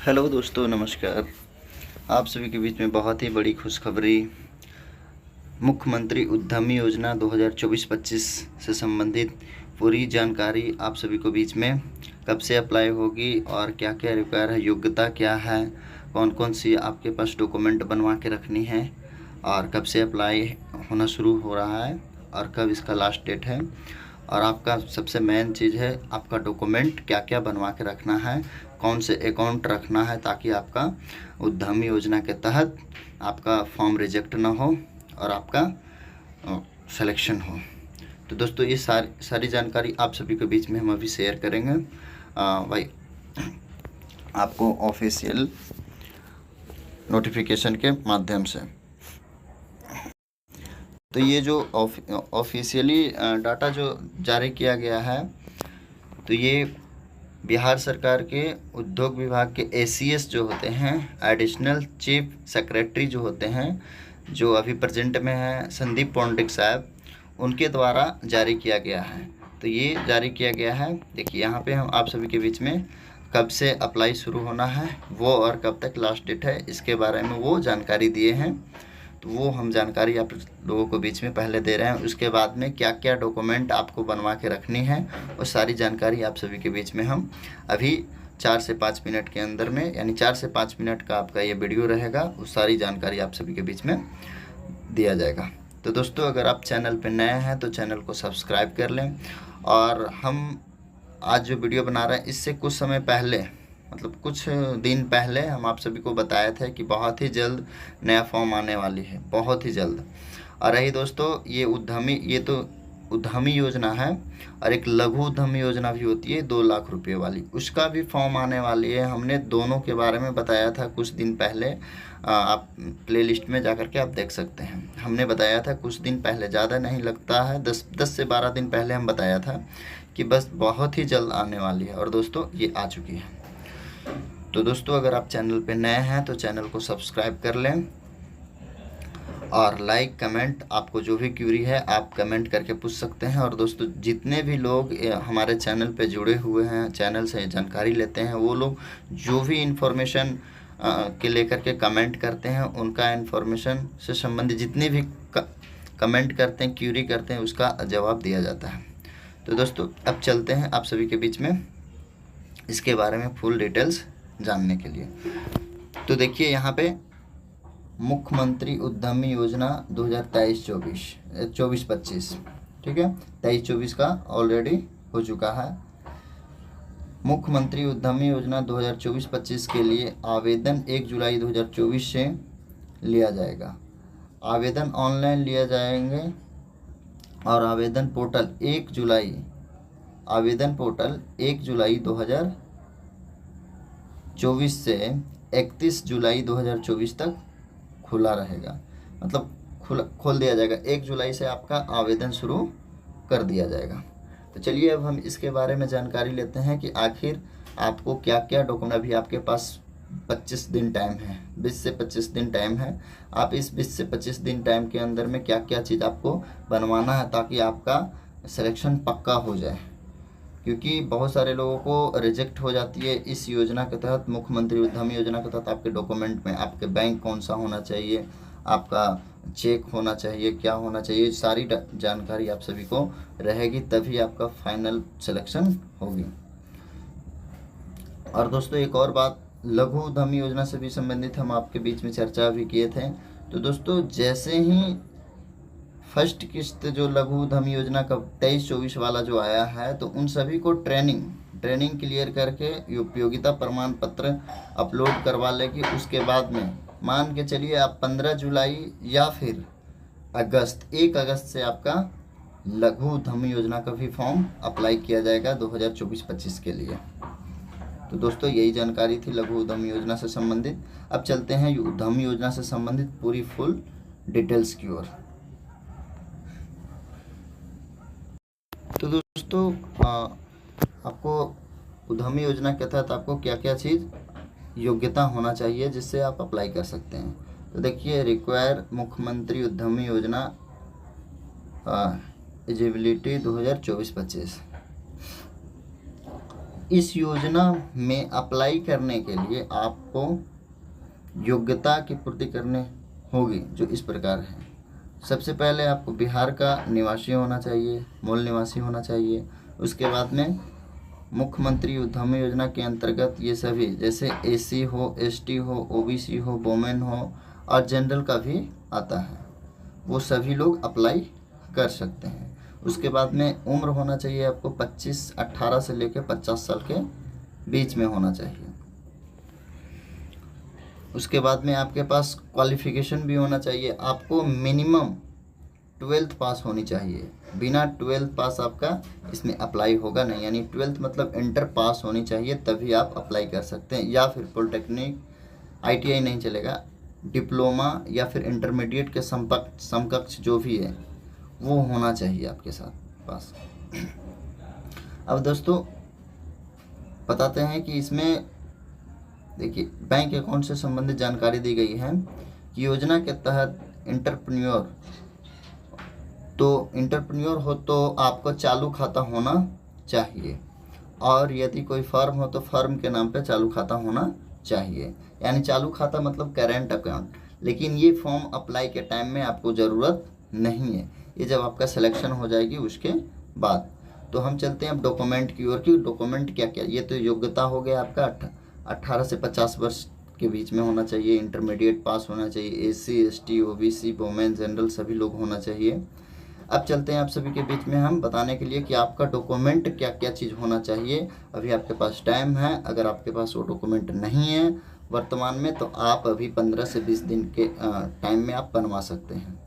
Hello दोस्तों, नमस्कार। आप सभी के बीच में बहुत ही बड़ी खुशखबरी। मुख्यमंत्री उद्यमी योजना 2024-25 से संबंधित पूरी जानकारी आप सभी को बीच में कब से अप्लाई होगी और क्या क्या रिक्वायर है, योग्यता क्या है, कौन कौन सी आपके पास डॉक्यूमेंट बनवा के रखनी है और कब से अप्लाई होना शुरू हो रहा है और कब इसका लास्ट डेट है। और आपका सबसे मेन चीज़ है आपका डॉक्यूमेंट क्या क्या बनवा के रखना है, कौन से अकाउंट रखना है ताकि आपका उद्यमी योजना के तहत आपका फॉर्म रिजेक्ट ना हो और आपका सिलेक्शन हो। तो दोस्तों ये सारी जानकारी आप सभी के बीच में हम अभी शेयर करेंगे भाई आपको ऑफिशियल नोटिफिकेशन के माध्यम से। तो ये जो ऑफिशियली डाटा जो जारी किया गया है, तो ये बिहार सरकार के उद्योग विभाग के एसीएस जो होते हैं, एडिशनल चीफ सेक्रेटरी जो होते हैं, जो अभी प्रेजेंट में है संदीप पौंडिक साहब, उनके द्वारा जारी किया गया है। तो ये जारी किया गया है। देखिए यहाँ पे हम आप सभी के बीच में कब से अप्लाई शुरू होना है वो और कब तक लास्ट डेट है इसके बारे में वो जानकारी दिए हैं। तो वो हम जानकारी आप लोगों को बीच में पहले दे रहे हैं। उसके बाद में क्या क्या डॉक्यूमेंट आपको बनवा के रखनी है वो सारी जानकारी आप सभी के बीच में हम अभी 4 से 5 मिनट के अंदर में, यानी 4 से 5 मिनट का आपका ये वीडियो रहेगा, उस सारी जानकारी आप सभी के बीच में दिया जाएगा। तो दोस्तों अगर आप चैनल पर नए हैं तो चैनल को सब्सक्राइब कर लें। और हम आज जो वीडियो बना रहे हैं इससे कुछ समय पहले, मतलब कुछ दिन पहले हम आप सभी को बताया था कि बहुत ही जल्द नया फॉर्म आने वाली है, बहुत ही जल्द। और रही दोस्तों ये तो उद्यमी योजना है और एक लघु उद्यमी योजना भी होती है 2 लाख रुपये वाली, उसका भी फॉर्म आने वाली है। हमने दोनों के बारे में बताया था कुछ दिन पहले, आप प्लेलिस्ट में जाकर के आप देख सकते हैं। हमने बताया था कुछ दिन पहले, ज़्यादा नहीं लगता है, 10 से 12 दिन पहले हम बताया था कि बस बहुत ही जल्द आने वाली है। और दोस्तों ये आ चुकी है। तो दोस्तों अगर आप चैनल पे नए हैं तो चैनल को सब्सक्राइब कर लें और लाइक कमेंट, आपको जो भी क्यूरी है आप कमेंट करके पूछ सकते हैं। और दोस्तों जितने भी लोग हमारे चैनल पे जुड़े हुए हैं, चैनल से जानकारी लेते हैं, वो लोग जो भी इन्फॉर्मेशन के लेकर के कमेंट करते हैं, उनका इन्फॉर्मेशन से संबंधित जितने भी कमेंट करते हैं, क्यूरी करते हैं, उसका जवाब दिया जाता है। तो दोस्तों अब चलते हैं आप सभी के बीच में इसके बारे में फुल डिटेल्स जानने के लिए। तो देखिए यहाँ पे मुख्यमंत्री उद्यमी योजना 2023-24, ठीक है, 23-24 का ऑलरेडी हो चुका है। मुख्यमंत्री उद्यमी योजना 2024-25 के लिए आवेदन 1 जुलाई 2024 से लिया जाएगा। आवेदन ऑनलाइन लिया जाएंगे और आवेदन पोर्टल 1 जुलाई 2024 से 31 जुलाई 2024 तक खुला रहेगा। मतलब खोल दिया जाएगा, 1 जुलाई से आपका आवेदन शुरू कर दिया जाएगा। तो चलिए अब हम इसके बारे में जानकारी लेते हैं कि आखिर आपको क्या क्या डॉक्यूमेंट, अभी आपके पास 25 दिन टाइम है, 20 से 25 दिन टाइम है। आप इस 20 से 25 दिन टाइम के अंदर में क्या क्या चीज़ आपको बनवाना है ताकि आपका सिलेक्शन पक्का हो जाए, क्योंकि बहुत सारे लोगों को रिजेक्ट हो जाती है इस योजना के तहत। मुख्यमंत्री उद्यमी योजना के तहत आपके डॉक्यूमेंट में आपके बैंक कौन सा होना चाहिए, आपका चेक होना चाहिए, क्या होना चाहिए, सारी जानकारी आप सभी को रहेगी, तभी आपका फाइनल सिलेक्शन होगी। और दोस्तों एक और बात, लघु उद्यमी योजना से भी संबंधित हम आपके बीच में चर्चा भी किए थे। तो दोस्तों जैसे ही फर्स्ट किस्त जो लघु उद्यमी योजना का 23-24 वाला जो आया है, तो उन सभी को ट्रेनिंग क्लियर करके उपयोगिता प्रमाण पत्र अपलोड करवा लेगी। उसके बाद में मान के चलिए आप 15 जुलाई या फिर 1 अगस्त से आपका लघु उद्यमी योजना का भी फॉर्म अप्लाई किया जाएगा 2024-25 के लिए। तो दोस्तों यही जानकारी थी लघु उद्यमी योजना से संबंधित। अब चलते हैं उद्यमी योजना से संबंधित पूरी फुल डिटेल्स की ओर। तो दोस्तों आपको उद्यमी योजना के तहत आपको क्या क्या चीज़ योग्यता होना चाहिए जिससे आप अप्लाई कर सकते हैं। तो देखिए रिक्वायर मुख्यमंत्री उद्यमी योजना एलिजिबिलिटी 2024-25, इस योजना में अप्लाई करने के लिए आपको योग्यता की पूर्ति करनी होगी, जो इस प्रकार है। सबसे पहले आपको बिहार का निवासी होना चाहिए, मूल निवासी होना चाहिए। उसके बाद में मुख्यमंत्री उद्यमी योजना के अंतर्गत ये सभी, जैसे एसी हो, एसटी हो, ओबीसी हो, वोमेन हो और जनरल का भी आता है, वो सभी लोग अप्लाई कर सकते हैं। उसके बाद में उम्र होना चाहिए आपको 18 से लेकर 50 साल के बीच में होना चाहिए। उसके बाद में आपके पास क्वालिफिकेशन भी होना चाहिए, आपको मिनिमम 12th पास होनी चाहिए। बिना 12th पास आपका इसमें अप्लाई होगा नहीं, यानी 12th मतलब इंटर पास होनी चाहिए, तभी आप अप्लाई कर सकते हैं। या फिर पॉलिटेक्निक, आईटीआई नहीं चलेगा, डिप्लोमा या फिर इंटरमीडिएट के समकक्ष जो भी है वो होना चाहिए आपके साथ पास। अब दोस्तों बताते हैं कि इसमें देखिए बैंक अकाउंट से संबंधित जानकारी दी गई है कि योजना के तहत इंटरप्रेन्योर हो तो आपको चालू खाता होना चाहिए, और यदि कोई फर्म हो तो फर्म के नाम पे चालू खाता होना चाहिए। यानी चालू खाता मतलब करेंट अकाउंट। लेकिन ये फॉर्म अप्लाई के टाइम में आपको ज़रूरत नहीं है, ये जब आपका सिलेक्शन हो जाएगी उसके बाद। तो हम चलते हैं अब डॉक्यूमेंट की ओर की। डॉक्यूमेंट क्या क्या, ये तो योग्यता हो गया आपका 18 से 50 वर्ष के बीच में होना चाहिए, इंटरमीडिएट पास होना चाहिए, AC, ST, OBC, women, general सभी लोग होना चाहिए। अब चलते हैं आप सभी के बीच में हम बताने के लिए कि आपका डॉक्यूमेंट क्या क्या चीज़ होना चाहिए। अभी आपके पास टाइम है, अगर आपके पास वो डॉक्यूमेंट नहीं है वर्तमान में, तो आप अभी 15 से 20 दिन के टाइम में आप बनवा सकते हैं।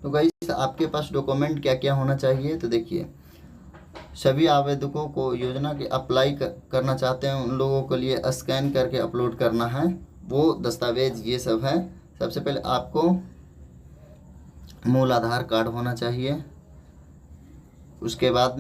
तो गाइस आपके पास डॉक्यूमेंट क्या क्या होना चाहिए, तो देखिए सभी आवेदकों को योजना के अप्लाई करना चाहते हैं उन लोगों के लिए स्कैन करके अपलोड करना है वो दस्तावेज, ये सब है। सबसे पहले आपको मूल आधार कार्ड होना चाहिए। उसके बाद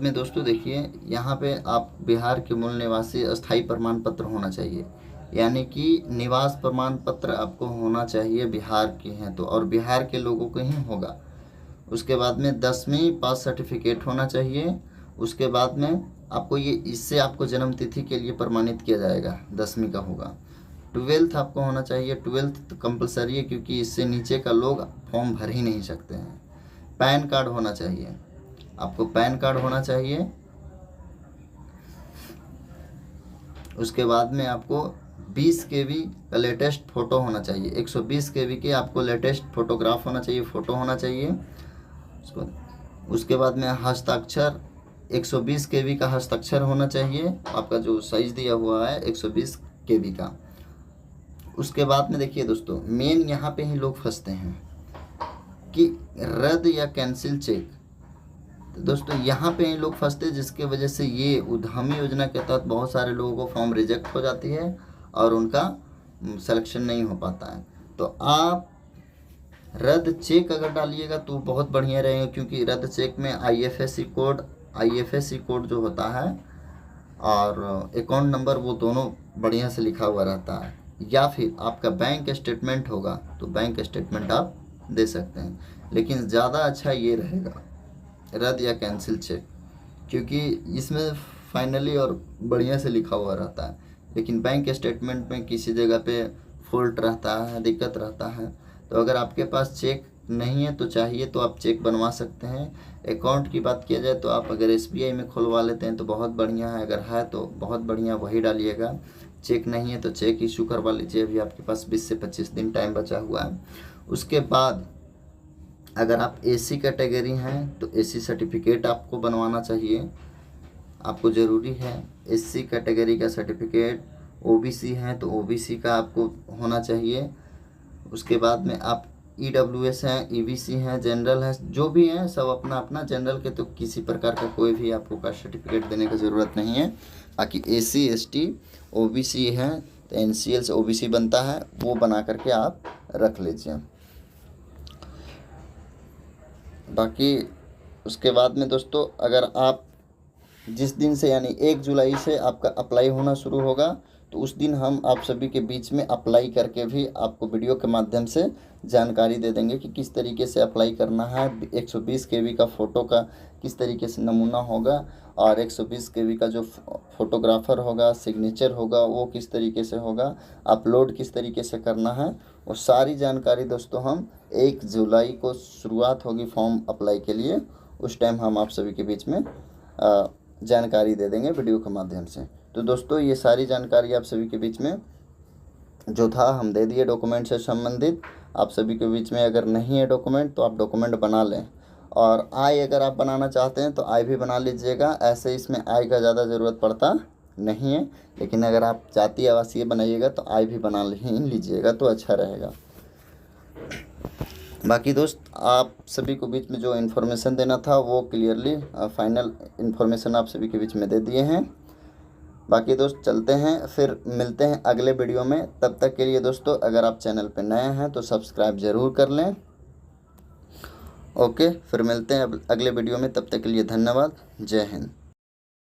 में दोस्तों देखिए यहाँ पे आप बिहार के मूल निवासी अस्थायी प्रमाण पत्र होना चाहिए, यानी कि निवास प्रमाण पत्र आपको होना चाहिए, बिहार के हैं तो, और बिहार के लोगों को ही होगा। उसके बाद में 10वीं पास सर्टिफिकेट होना चाहिए। उसके बाद में आपको ये, इससे आपको जन्म तिथि के लिए प्रमाणित किया जाएगा, 10वीं का होगा। 12th आपको होना चाहिए, 12th तो कंपलसरी है क्योंकि इससे नीचे का लोग फॉर्म भर ही नहीं सकते हैं। पैन कार्ड होना चाहिए, आपको पैन कार्ड होना चाहिए। उसके बाद में आपको 20 KB का लेटेस्ट फ़ोटो होना चाहिए, 120 KB के आपको लेटेस्ट फोटोग्राफ होना चाहिए, फ़ोटो होना चाहिए। उसके बाद में हस्ताक्षर 120 KB का हस्ताक्षर होना चाहिए, आपका जो साइज़ दिया हुआ है 120 KB का। उसके बाद में देखिए दोस्तों मेन यहाँ पे ही लोग फंसते हैं कि रद्द या कैंसिल चेक। तो दोस्तों यहाँ पे ही लोग फंसते हैं, जिसके वजह से ये उद्यमी योजना के तहत बहुत सारे लोगों को फॉर्म रिजेक्ट हो जाती है और उनका सिलेक्शन नहीं हो पाता है। तो आप रद्द चेक अगर डालिएगा तो बहुत बढ़िया रहेगा, क्योंकि रद्द चेक में आईएफएससी कोड जो होता है और अकाउंट नंबर वो दोनों बढ़िया से लिखा हुआ रहता है। या फिर आपका बैंक स्टेटमेंट होगा तो बैंक स्टेटमेंट आप दे सकते हैं, लेकिन ज़्यादा अच्छा ये रहेगा रद्द या कैंसिल चेक, क्योंकि इसमें फाइनली और बढ़िया से लिखा हुआ रहता है। लेकिन बैंक स्टेटमेंट में किसी जगह पे फॉल्ट रहता है, दिक्कत रहता है। तो अगर आपके पास चेक नहीं है तो चाहिए तो आप चेक बनवा सकते हैं। अकाउंट की बात किया जाए तो आप अगर एसबीआई में खुलवा लेते हैं तो बहुत बढ़िया है, अगर है तो बहुत बढ़िया वही डालिएगा। चेक नहीं है तो चेक इशू करवा लीजिए, अभी आपके पास 20 से 25 दिन टाइम बचा हुआ है। उसके बाद अगर आप एसी कैटेगरी हैं तो एसी सर्टिफिकेट आपको बनवाना चाहिए, आपको ज़रूरी है एससी कैटेगरी का सर्टिफिकेट। ओबीसी हैं तो ओबीसी का आपको होना चाहिए। उसके बाद में आप ईडब्ल्यूएस हैं, ईबीसी हैं, जनरल हैं, जो भी हैं सब अपना अपना। जनरल के तो किसी प्रकार का कोई भी आपको कास्ट सर्टिफिकेट देने की ज़रूरत नहीं है। बाकी एसी, एसटी, ओबीसी हैं तो एनसीएल से ओबीसी बनता है, वो बना करके आप रख लीजिए। बाकी उसके बाद में दोस्तों अगर आप जिस दिन से यानी 1 जुलाई से आपका अप्लाई होना शुरू होगा तो उस दिन हम आप सभी के बीच में अप्लाई करके भी आपको वीडियो के माध्यम से जानकारी दे देंगे कि किस तरीके से अप्लाई करना है। 120 केबी का फ़ोटो का किस तरीके से नमूना होगा, और 120 केबी का जो फोटोग्राफर होगा, सिग्नेचर होगा, वो किस तरीके से होगा, अपलोड किस तरीके से करना है, वो सारी जानकारी दोस्तों हम 1 जुलाई को शुरुआत होगी फॉर्म अप्लाई के लिए, उस टाइम हम आप सभी के बीच में जानकारी दे देंगे वीडियो के माध्यम से। तो दोस्तों ये सारी जानकारी आप सभी के बीच में जो था हम दे दिए डॉक्यूमेंट से संबंधित। आप सभी के बीच में अगर नहीं है डॉक्यूमेंट तो आप डॉक्यूमेंट बना लें, और आय अगर आप बनाना चाहते हैं तो आय भी बना लीजिएगा। ऐसे इसमें आय का ज़्यादा ज़रूरत पड़ता नहीं है, लेकिन अगर आप जातीय आवासीय बनाइएगा तो आय भी बना ही लीजिएगा तो अच्छा रहेगा। बाकी दोस्त आप सभी को बीच में जो इन्फॉर्मेशन देना था वो क्लियरली फाइनल इन्फॉर्मेशन आप सभी के बीच में दे दिए हैं। बाकी दोस्त चलते हैं, फिर मिलते हैं अगले वीडियो में। तब तक के लिए दोस्तों अगर आप चैनल पर नए हैं तो सब्सक्राइब ज़रूर कर लें। ओके, फिर मिलते हैं अगले वीडियो में। तब तक के लिए धन्यवाद। जय हिंद।